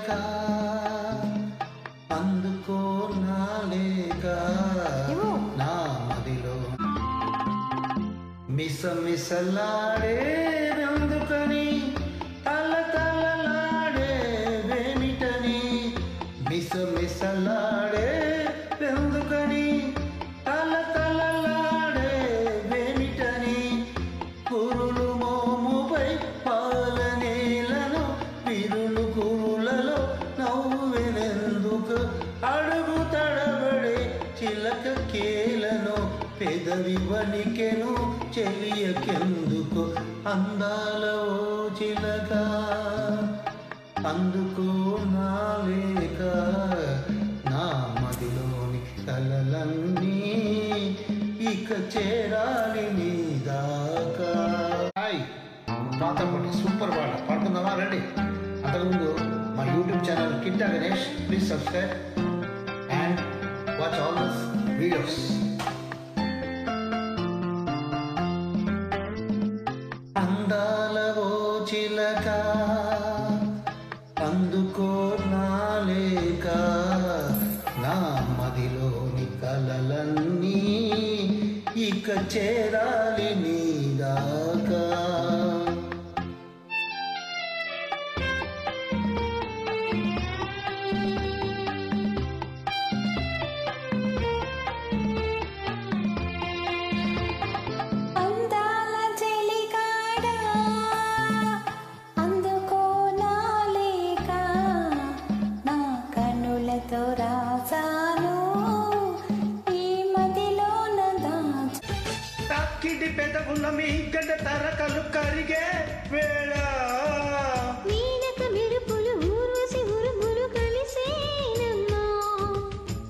చిలక అందుకో నా లేక నా మదిలో మిసమిసలాడే ఎందుకని తలతలలాడే వేమిటని మిసమిసలాడే ఎందుకని తలతలలాడే వేమిటని కురులు మోముపై పాలనేలను విరులు కురులలో నవ్వెనెందుకు అడుగు తడబడే చిలక కేలను పెదవి వణికెను చెలియకెందుకు అందాల ఓ చిలక అందుకో నా లేక నా మదిలోని కలలన్నీ ఇక చేరాలి నీ దాకా. పాత పాట సూపర్ పాట పాడుకుందామా రండి. అంతకుముందు మా YouTube channel Kitta Ganesh, please subscribe and watch all this videos. అందాల ఓ చిలక అందుకో నా లేక నా మదిలోని కలలన్నీ ఇక చేరాలి నీ దాకా. తాకిడి పెదవుల మీ గడ్డ తరకలు కరిగే వేళ నీనక మెరుపులు ఊర్వశి ఉరుములు కలిసేనమ్మా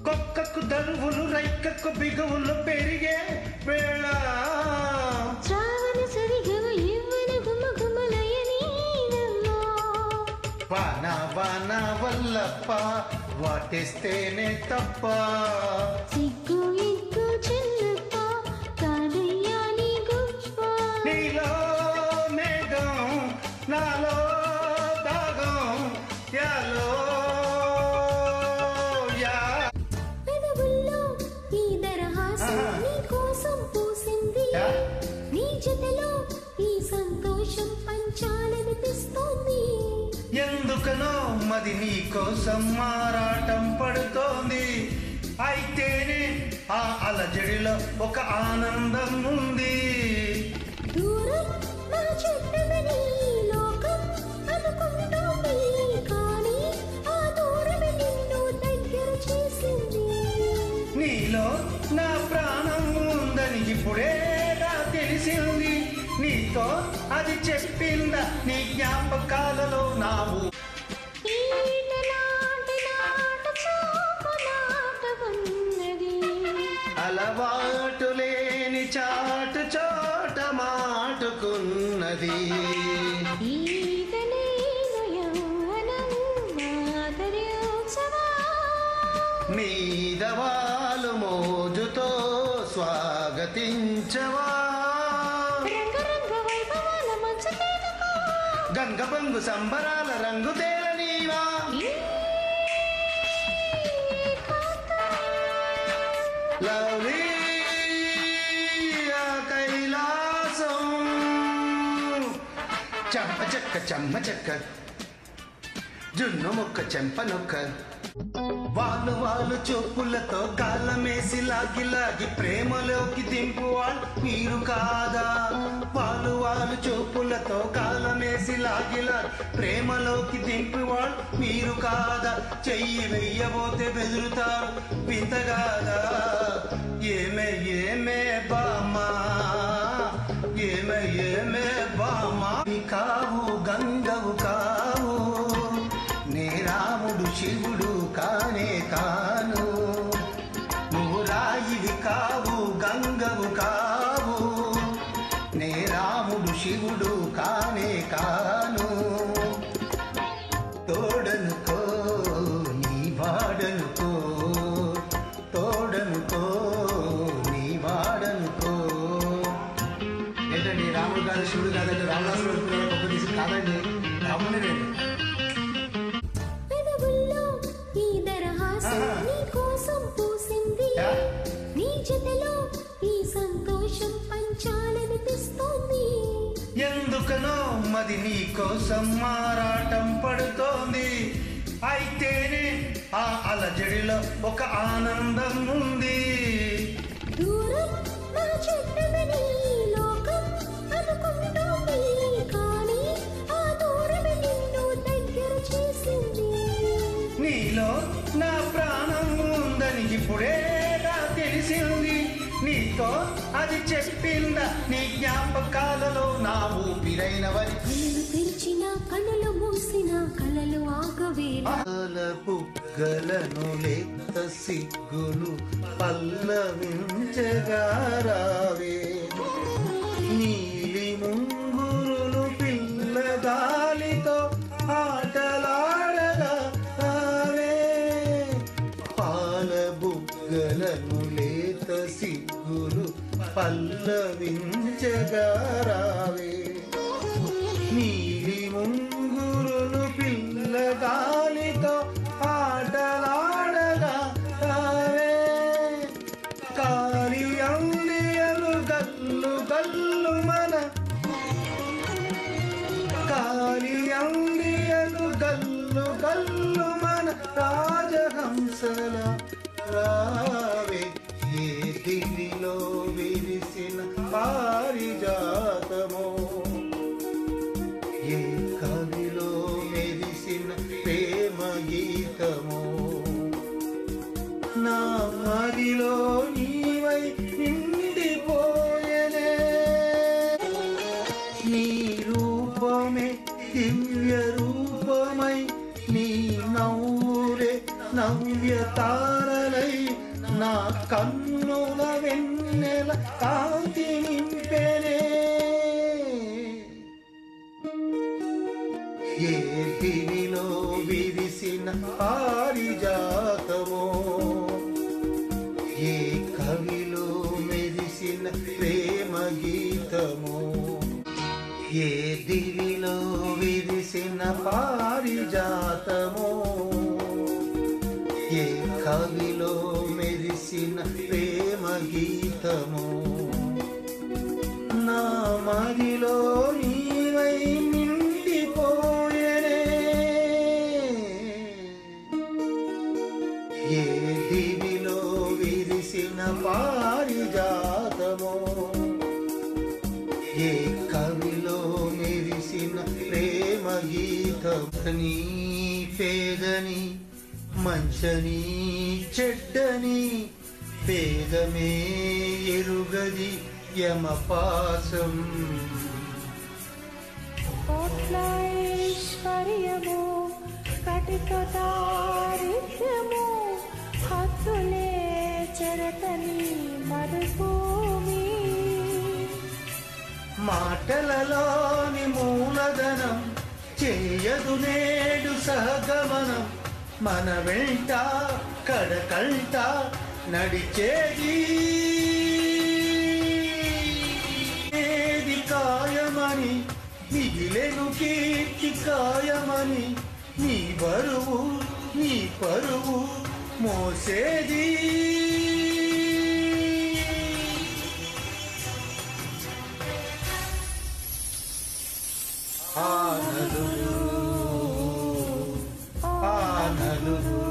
కొక్కకు దరువులు రైకకు బిగువులు పెరిగే వేళ శ్రావణ సరిగమ యవ్వన గుమ గుమలయనీనమ్మా వాన వాన వల్లప్ప వాటేస్తేనే తప్ప సిగ్గు ఇగ్గు చెల్లప్ప కాదయ్యాని గొప్ప నీలో మేఘం నాలో దాగం యాలో యా పెదవుల్లో ఈ దరహాసం నీ కోసం పూసింది నీ జతలో ఈ సంతోషం పంచాలనిపిస్తోంది ఎందుకనో మది నీ కోసం మారాటం పడుతోంది అయితేనే ఆ అలజడిలో ఒక ఆనందం ఉంది దూరం నా చుట్టమని లోకం అనుకుంటోంది కానీ ఆ దూరమే నిన్ను దగ్గర చేసింది నీలో నా ప్రాణం ఉందని ఇప్పుడే తెలిసింది నీతో అది చెప్పిందా నీ జ్ఞాపకాలలో నావు అలవాటు లేని చాటు చోట మాటుకున్నది మీదవాలు మోజుతో స్వాగతించవా గంగబంగు సంబరాల రంగు తేలనీవా లవ్లీ కైలాసం చంప చెక్క చెమ్మ చెక్క జున్ను మొక్క చెంప నొక్క వాళ్ళు వాళ్ళు చూపులతో కాలమేసి లాగి లాగి ప్రేమలోకి దింపువాళ్ళు మీరు కాదా వాళ్ళు వాళ్ళు చూపులతో కాలమేసి లాగి లాగి ప్రేమలోకి దింపువాళ్ళు మీరు కాదా చెయ్యి వెయ్యబోతే బెదురుతారు వింతగాదా ఏమే ఏమే బామా ఏమే ఏమే బామా కావు గంగవు కావు నే రాముడు శివుడు కానే కాను నువ్వు రాయివి కావు గంగవు కావు నే రాముడు శివుడు కానే కాను తోడనుకో నీ వాడనుకో తోడనుకో నీ వాడనుకో. ఏంటండి రాముడు కాదు శివుడు కాదండి రావణాసురుడు గొప్ప తీసి కాదండి రాముడే రండి. ఎందుకనో మది నీ కోసం మారాటం పడుతోంది. అయితేనే ఆ అలజడిలో ఒక ఆనందం ఉంది. దూరం నా చెట్టమని లోకం అనుకుంటోంది, కానీ ఆ దూరమే నిన్ను దగ్గర చేసింది. నీలో నా ప్రాణం ఉందని ఇప్పుడేగా తెలిసింది. నీతో అది చెప్పిందా నీ జ్ఞాపకాలలో నా ఊపిరైనవని. కళ్ళు తెరిచిన కళ్ళు మూసిన కలలు ఆగవేలా. బుగ్గలను లేత సిగ్గులు పల్లవించగారావే. నీలి ముంగురులు పిల్లగాలితో ఆటలాడగా రావే. పాల బుగ్గలను లేత సిగ్గులు పల్లవించగారావే. నీలి ముంగురులు పిల్లగాలితో ఆటలాడగా రావే. కాలి అందియలు గల్లు గల్లు మన కాలి అందియలు గల్లు గల్లు మన రాజహంసల రావే. ఏ దివిలో విరిసిన పారిజాతమో, ఏ కవిలో మెరిసిన ప్రేమ గీతమో, నా మదిలో నీవై నిండిపోయనే. నీ రూపమే దివ్య రూపమై, నీ నవ్వురే నవ్య తారలై, నా కన్నుల వెన్నెల కాంతి నింపెనే. ఏ దివిలో విరిసిన పారిజాతమో, ఏ కవిలో మెరిసిన ప్రేమ గీతమో, ఏ దివిలో విరిసిన పారిజాతమో, ఏ కవిలో మెరిసిన ప్రేమ గీతమో, నా మదిలో నీవై నిండిపోయనే. ఏ దివిలో విరిసిన పారిజాతమో, ఏ కవిలో మెరిసిన ప్రేమ గీతం. నీ పేదని మంచని చెడ్డని పేదమే ఎరుగది యమపాసం. కోట్లైశ్వర్యము కటిక దారిద్ర్యము హద్దులే చెరతని మరుభూమి. మాటలలోని మూలధనం చేయదు నేడు సహగమనం. మన వెంట కడకంట నడిచేది ఏది కాయమని, మిగిలెను కీర్తి కాయమని. నీ బరువు నీ పరువు మోసేది. ఆనలులు ఆనలులు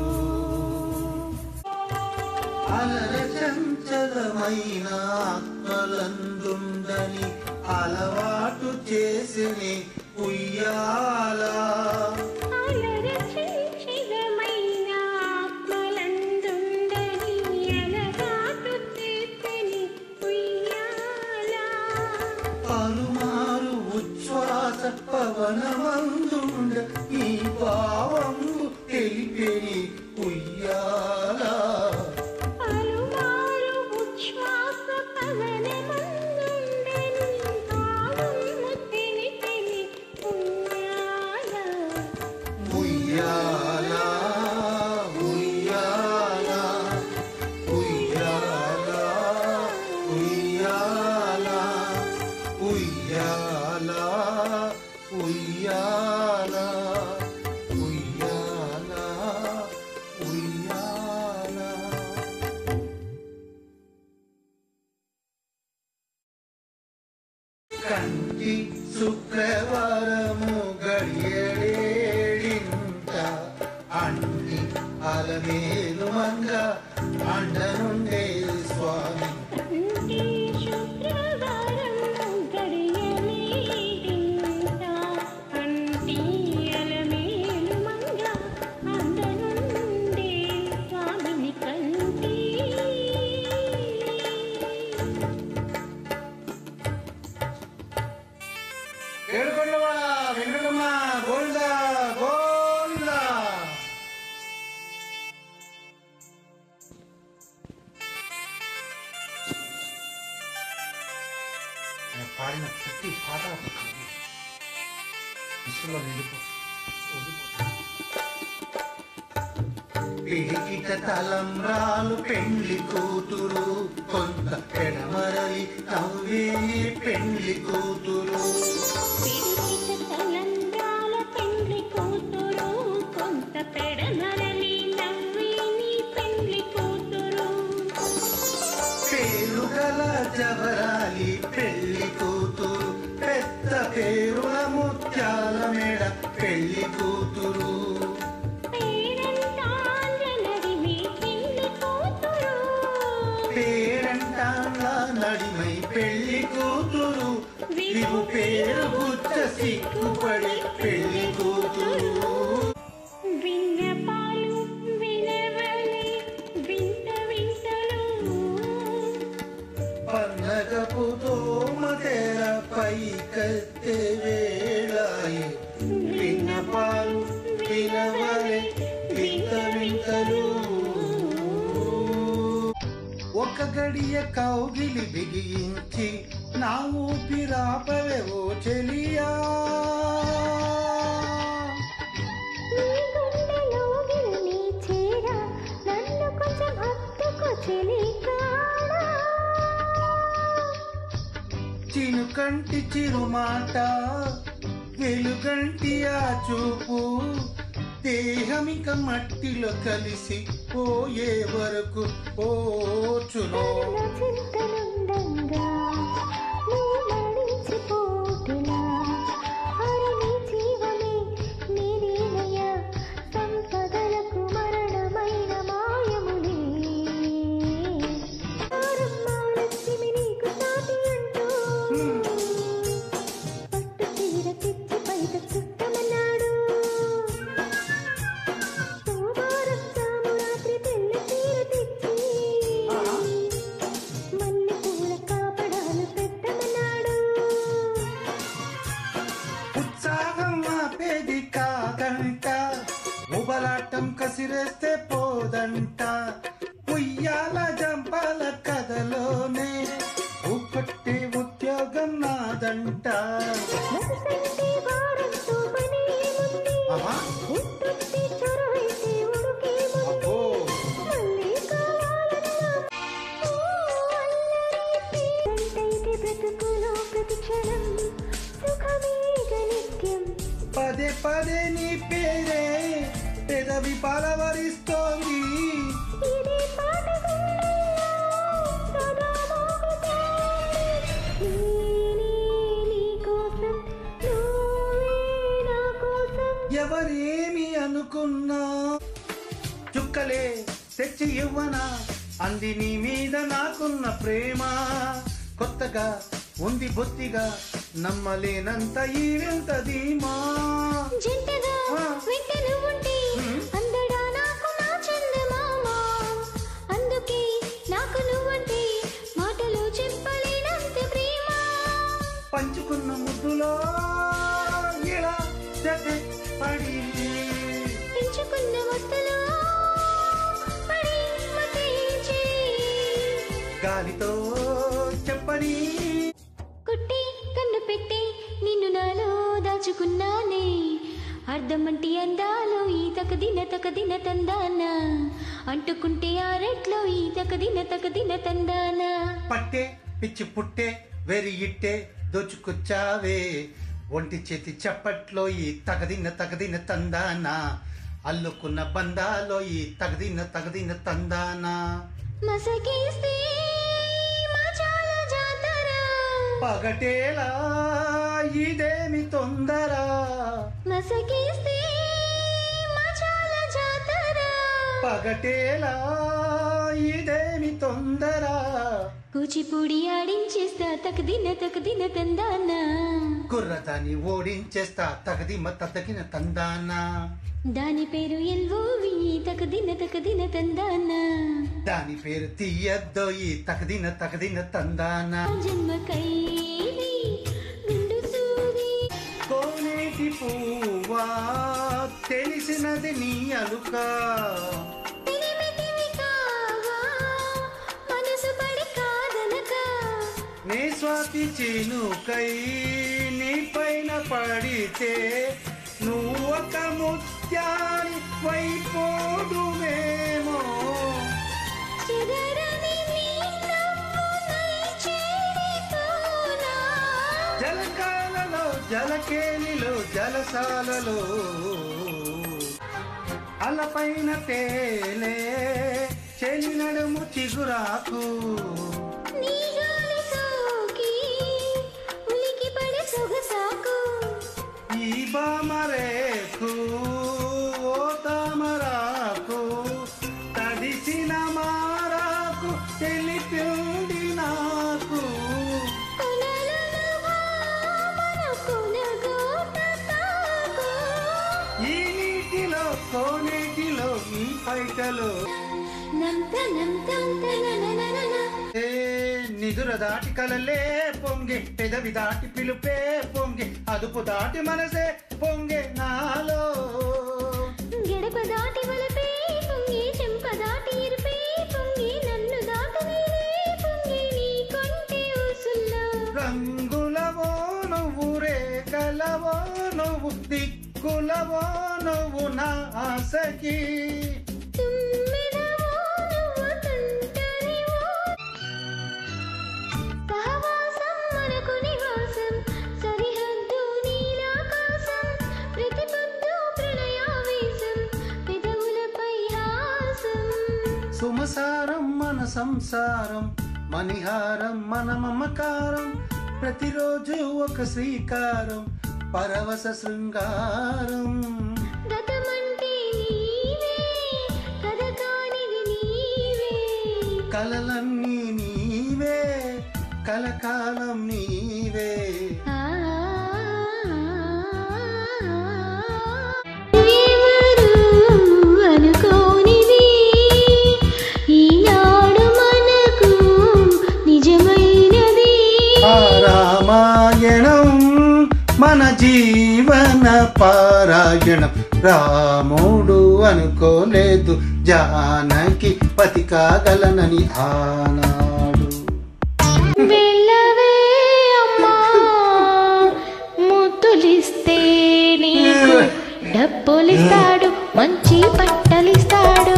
అలర చంచలమైన ఆత్మలందుండని అలవాటు చేసిని ఉయ్యాల. పలుమారు ఉచ్ఛ్వాస పవనమందుండ ఈ భావము తెలిపెని ఉయ్యాల. ఉయ్యాల ఉయ్యాల ఉయ్యాల ఉయ్యాల ఉయ్యాల ఉయ్యాల ఉయ్యాల ఉయ్యాల. కంట ప్రతి శుక్రవారము గడియడేడింట అన్ని అలమేలు మంగ అండనుండే స్వామి. ఏడుకొండవాడ వెంకటమ్మ గోల్దా గోల్దా. పాడిన ప్రతి పాట విశ్వలో నిలిపో. పిడికిట తలంబ్రాలు పెండ్లి కూతురు కొంత పెడమరలి నవ్వే పెండ్లి కూతురు. పేరుగల జవరాలి పెళ్లి కూతురు పెద్ద పేరుల ముత్యాల మెడ పెళ్లి కూతురు. పేరంటాల నడిమై పెళ్లి కూతురు వివు పేరు గుచ్చ సిక్కుపడి పెళ్లి కూతురు. పన్నగపు తోమతెర పైకత్తె వేళాయి విన్నపాలు వినవలే వింత వింతలు. ఒక గడియ కౌగిలి బిగించి నా ఊపిరాపవే ఓ చెలియా. చినుకంటి చిరుమాట వెలుగంటి ఆ చూపు దేహమిక మట్టిలో కలిసి పోయే వరకు పోచును. ఉబలాటం కసిరేస్తే పోదంట ఉయ్యాల జంపాల కథలోనే ఒక్కటే ఉద్యోగం నాదంట. పదే పదే నీ పేరే పెదవి పలవరిస్తోంది. ఎవరేమి అనుకున్నా చుక్కలే తెచ్చి ఇవ్వనా అంది నీ మీద నాకున్న ప్రేమ. కొత్తగా ఉంది బొత్తిగా నమ్మలేనంత ఈ వింత ధీమా. పంచుకున్న ముద్దులో ఇలా జతే పడి పెంచుకున్న ముద్దులో గాలితో చెప్పని కుట్టి కన్ను పెట్టి నిన్ను నాలో దాచుకున్నానే. అర్ధమంటి అందాలో ఈ తకదిన తందాన అంటుకుంటే ఆరెట్లో ఈ తకదిన తందాన. పట్టే పిచ్చి పుట్టే వెరి ఇట్టే దోచుకొచ్చావే ఒంటి చేతి చప్పట్లో ఈ తగదిన తందాన అల్లుకున్న బందాలో ఈ తగదిన తందాన. మసకేస్తే మచాల జాతర పగటేలా ఇదేమి తొందర మసకేస్తే మచాల జాతర పగటేలా ఇదేమి తొందర కూచిపూడి ఆడించేస్తా తకదిన తందాన కుర్రదాన్ని ఓడించేస్తా తగదిన తందాన దాని పేరు ఎల్వోవి తకదిన తందాన దాని పేరు తీయద్దోయి తగదిన తందాన జన్మకై గుండు సూది కోనేటి పువ్వా తెలిసినది నీ అలుక తెలిమితివి కావా మనసు పడి కాదనక నీ స్వాతి చినుకై నీ పైన పడితే నువ్వొక ముత్యాని వైపోదువేమో చెదరని నీ నవ్వునై చేరిపోనా జలకాలలో జలకేలిలో జలసాలలో అలపైన తేలే చెలి నడుము చిగురాకు నీ గాలి సోకి ఉలికి పడి సొగసాకు ఈ బామరేకు ఓ తామరాకు తడిసిన మారాకు తెలిపింది నాకు కొనలను భామన కొనగోట తాకు ఈ నీటిలో కోనేటిలో ఈ పైటలో నంతననననన ఏ నిదుర దాటి కలలే పొంగే పెదవి దాటి పిలుపే పొంగే అదుపు దాటి మనసే పొంగే నాలో గడప దాటి వలపే పొంగి చెంప దాటి ఇరుపే పొంగి నన్ను దాటనేనే పొంగి నీ కొంటి ఊసుల్లో రంగులవో నువ్వు రేఖలవో నువ్వు దిక్కులవో నువ్వు నా ఆశకి తుమ్మెదవో నువ్వు తుంటరివో సహవాసం మనకు నివాసం సరిహద్దు నీలాకాశం ప్రతిపద్దు ప్రణయావేశం పెదవులపై హాసం సుమసారం మన సంసారం మణిహారం మన మమకారం ప్రతిరోజు ఒక శ్రీకారం పరవశ శృంగారం గతమంటే నీవే కథ కానిది నీవే కలలన్నీ నీవే కలకాలం నీవే ఎవరు అనుకోనిది ఈనాడు మనకు నిజమైనది ఆ రామాయణం మన జీవన పారాయణం రాముడు అనుకోలేదు జానకి పతి కాగలనని ఆనాడు వెళ్ళవే అమ్మా ముద్దులిస్తే నీకు డబ్బులిస్తాడు మంచి బట్టలిస్తాడు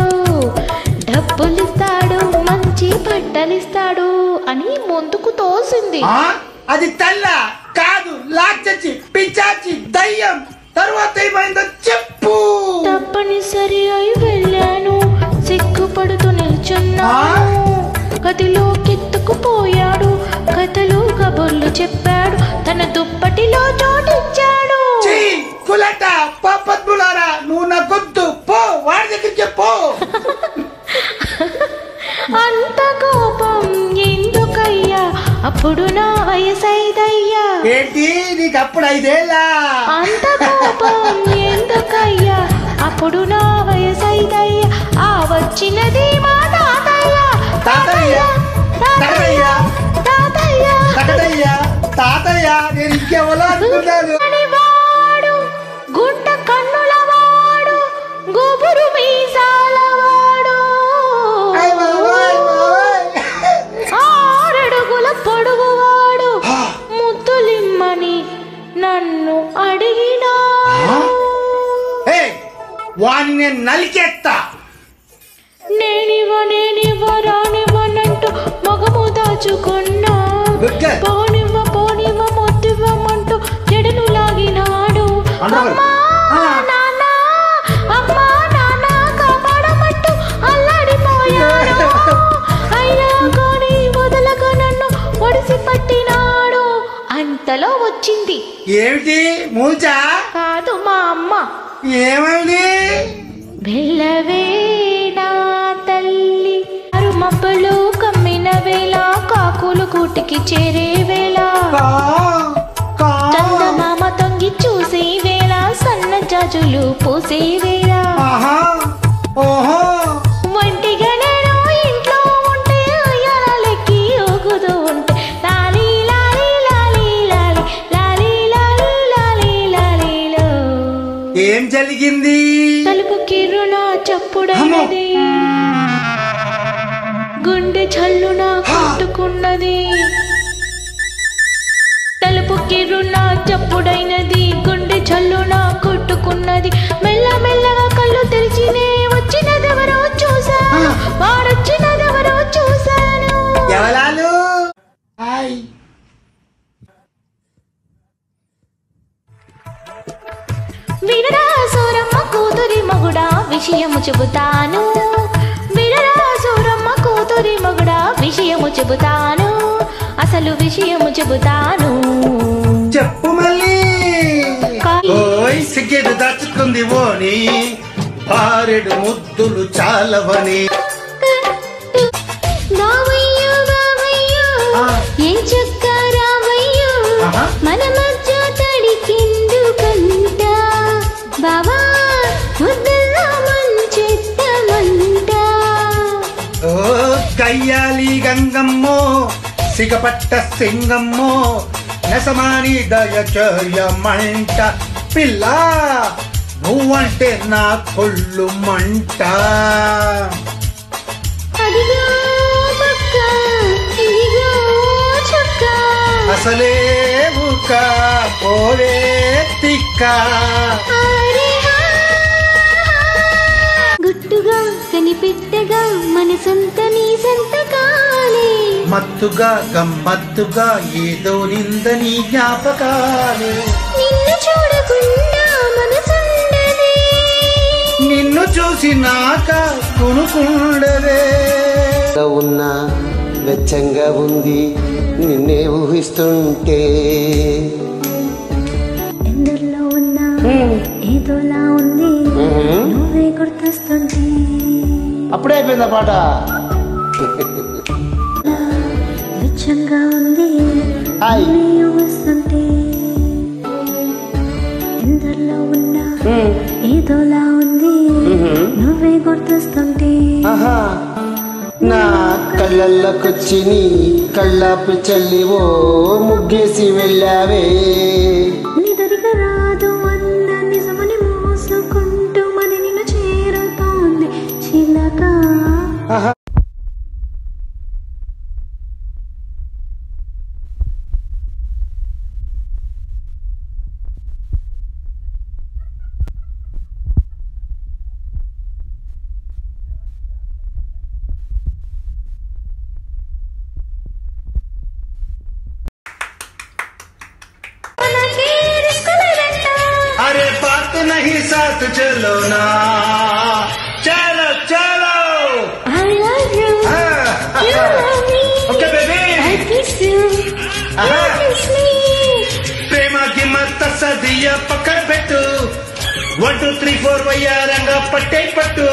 డబ్బులిస్తాడు మంచి బట్టలిస్తాడు అని ముందుకు తోసింది అది తల్ల కాదు లాచచి పిచాచి దయ్యం తర్వాత ఏమైందో చెప్పు తప్పనిసరి అయి వెళ్ళాను సిగ్గుపడుతూ నిల్చున్నాను గదిలోకెత్తుకుపోయాడు కథలు కబుర్లు చెప్పాడు తన దుప్పటిలో చోటిచ్చాడు చీ కులట పాపత్ములారా నువ్వు నా గొద్దు పో వాడి దగ్గరికి చెప్పు అంత కోపం ఎందుకయ్యా అప్పుడు నా వయసైదయ్యా ఏంటి నీకు అప్పుడు 5 ఏళ్ళ అంత కోపం ఎందుకయ్యా అప్పుడు నా వయసైదయ్యా ఆ వచ్చినది మా తాతయ్య తాతయ్య తాతయ్య తాతయ్య తాతయ్య తాతయ్య నేను ఇంకెవరో అనుకున్నాను వాడు గుంట కన్నుల వాడు గోపురు మీసాల వాడు 6 అడుగుల పొడుగు వాడు ముద్దులిమ్మని నన్ను అడిగినాడు వాణ్ణి నేను నలికేస్తా నేనివ్వనంటూ మగము దాచుకున్నా పోనివ్వ మొత్తివ్వమంటూ జడను లాగినాడు అమ్మా నాన్న కాపాడమంటూ అల్లాడిపోయాడు అయినా కానీ వదలక నన్ను ఒడిసి పట్టినాడు అంతలో వచ్చింది. ఏమిటి మూల్చా? కాదు మా అమ్మ. ఏమైంది? వెళ్ళవేనా తల్లి మబ్బలు కమ్మిన వేళ, కాకులు కూటికి చేరే వేళ, చందమామ తొంగి చూసే వేళ, సన్న జాజులు పూసే వేళ, ఒంటిగా నేను ఇంట్లో ఉంటే ఉయ్యాలెక్కి ఊగుతూ ఉంటే లాలి లాలి లాలి లాలి లాలి లాలి లాలి లాలిలో. ఏం జరిగింది? తలుపు కిరున చప్పుడైనది, గుండె చల్లున కొట్టుకున్నది. తలుపు కిరున చప్పుడైనది, గుండె చల్లున కొట్టుకున్నది. మెల్ల మెల్లగా కళ్ళు తెరిచినే వచ్చినదెవరో చూశాను, వాడొచ్చినదెవరో చూశాను. ఎవరాలు? వినరా సూరమ్మ కూతురి మగుడా విషయము చెబుతాను, వినరా సూరమ్మ కూతురి మగుడా విషయము చెబుతాను, అసలు విషయము చెబుతాను. చెప్పు మళ్ళీ. ఓయ్ సిగ్గేది దాచుకుంది ఓని, ఆరెడు ముద్దులు చాలవని. ఏం చక్కరావయ్యో మన మధ్య తడికిందుకంట, బాబా ముద్దల్లో మంచెత్తమంట. ఓ కయ్యాలి గంగమ్మో సిగపట్ట సింగమ్మో, నసమాని దయచర్యమంట. పిల్ల నువ్వంటే నా కొళ్ళు మంట. అదిగో పక్క ఇదిగో చక్క, అసలే ఊక పోలే తిక్క. గుట్టుగా కనిపెట్టగా మన సొంత నీ సొంత కాలే, మత్తుగా గమ్మత్తుగా ఏదో నిందని జ్ఞాపకాలే. నిన్ను చూడకుండా మనసుండదే, నిన్ను చూసినాక కొనుకుండదే. ఉన్నా వెచ్చంగా ఉంది నిన్నే ఊహిస్తుంటే, ఎందరిలో ఉన్నా ఏదోలా ఉంది నువ్వే గుర్తొస్తుంటే. అప్పుడే అయిపోయిందా పాట? వెచ్చంగా ఉంది నువ్వే ఊహిస్తుంటే, ఎందరిలో ఉన్నా ఏదోలా ఉంది నువ్వే గుర్తొస్తుంటే. నా కళ్ళల్లోకొచ్చి నీ కళ్ళాపి చల్లివో ముగ్గేసి వెళ్ళావే. నిదరిగా రాదు అన్న నిజమని మోసుకుంటూ మరి నిన్ను చేరుతోంది చిలక. अरे बात नहीं साथ चलो ना, चलो चलो. I love you, you love me, Okay baby. I kiss you, you kiss me. ప్రేమ గిమ్మత్త సదియ పక్కన పెట్టు, 1 2 3 4 వయ్యారంగా పట్టే పట్టు.